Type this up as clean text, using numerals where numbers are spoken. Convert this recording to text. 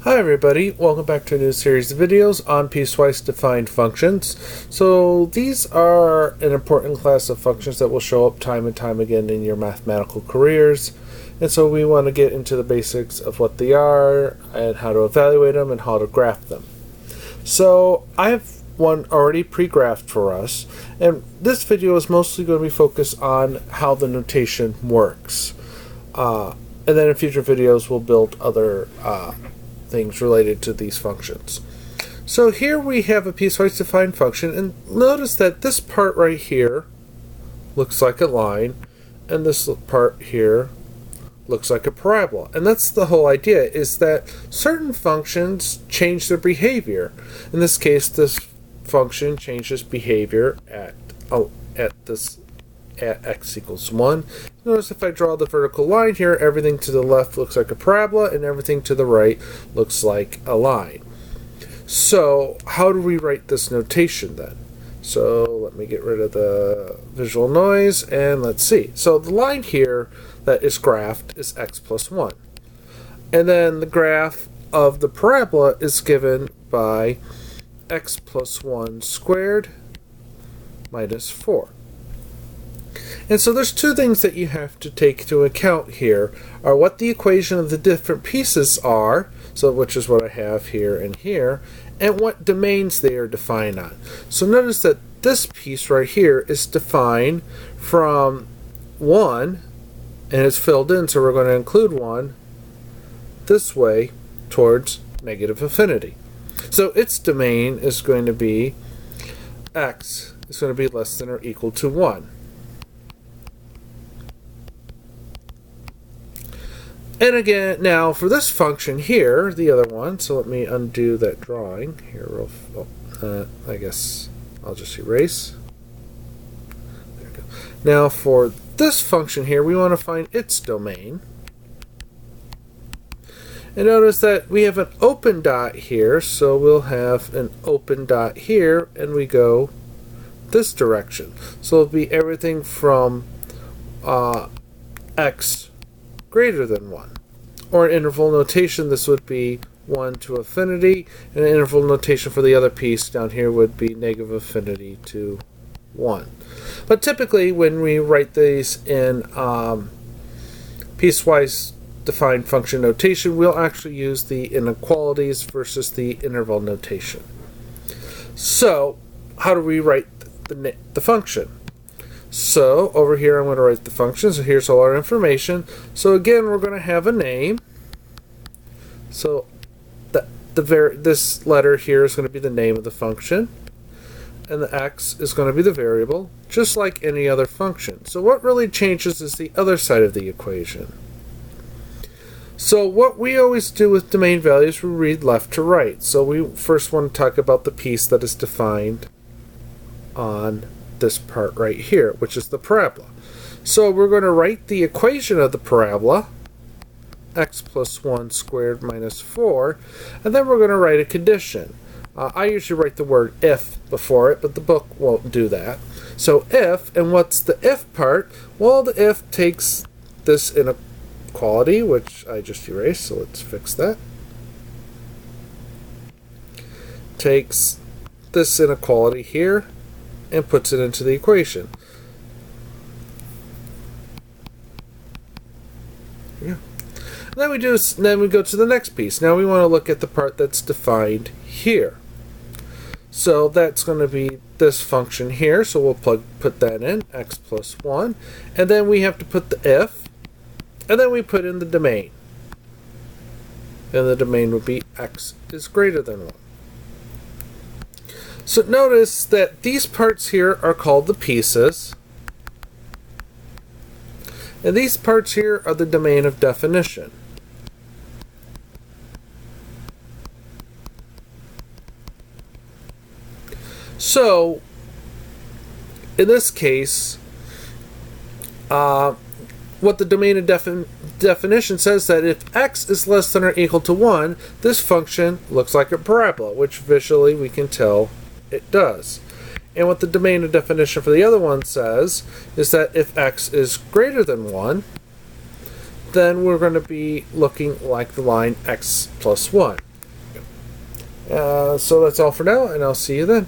Hi everybody, welcome back to a new series of videos on piecewise defined functions. So these are an important class of functions that will show up time and time again in your mathematical careers. And so we want to get into the basics of what they are and how to evaluate them and how to graph them. So I have one already pre-graphed for us, and this video is mostly going to be focused on how the notation works. And then in future videos we'll build other things related to these functions. So here we have a piecewise defined function, and notice that this part right here looks like a line, and this part here looks like a parabola. And that's the whole idea, is that certain functions change their behavior. In this case, this function changes behavior at x equals 1. Notice if I draw the vertical line here, everything to the left looks like a parabola and everything to the right looks like a line. So how do we write this notation then? So let me get rid of the visual noise and let's see. So the line here that is graphed is x plus 1. And then the graph of the parabola is given by x plus 1 squared minus 4. And so there's two things that you have to take into account here, are what the equation of the different pieces are, so which is what I have here and here, and what domains they are defined on. So notice that this piece right here is defined from 1, and it's filled in, so we're going to include 1 this way towards negative infinity. So its domain is going to be x is going to be less than or equal to 1. And again, now for this function here, the other one, so let me undo that drawing here. I guess I'll just erase. There we go. Now for this function here, we want to find its domain. And notice that we have an open dot here, so we'll have an open dot here, and we go this direction. So it'll be everything from x greater than 1. Or in interval notation, this would be 1 to infinity, and an interval notation for the other piece down here would be negative infinity to 1. But typically when we write these in piecewise defined function notation, we'll actually use the inequalities versus the interval notation. So how do we write the function? So over here I'm going to write the function. So here's all our information. So again, we're going to have a name. So this letter here is going to be the name of the function, and the x is going to be the variable, just like any other function. So what really changes is the other side of the equation. So what we always do with domain values, we read left to right. So we first want to talk about the piece that is defined on this part right here, which is the parabola. So we're going to write the equation of the parabola, x plus 1 squared minus 4, and then we're going to write a condition. I usually write the word if before it, but the book won't do that. So if, and what's the if part? Well, the if takes this inequality, which I just erased, so let's fix that. Takes this inequality here and puts it into the equation. Yeah. Then we go to the next piece. Now we want to look at the part that's defined here. So that's going to be this function here. So we'll put that in, x plus 1, and then we have to put the if, and then we put in the domain. And the domain would be x is greater than 1. So notice that these parts here are called the pieces, and these parts here are the domain of definition. So in this case, what the domain of definition says that if x is less than or equal to 1, this function looks like a parabola, which visually we can tell it does. And what the domain of definition for the other one says is that if x is greater than 1, then we're going to be looking like the line x plus 1. So that's all for now, and I'll see you then.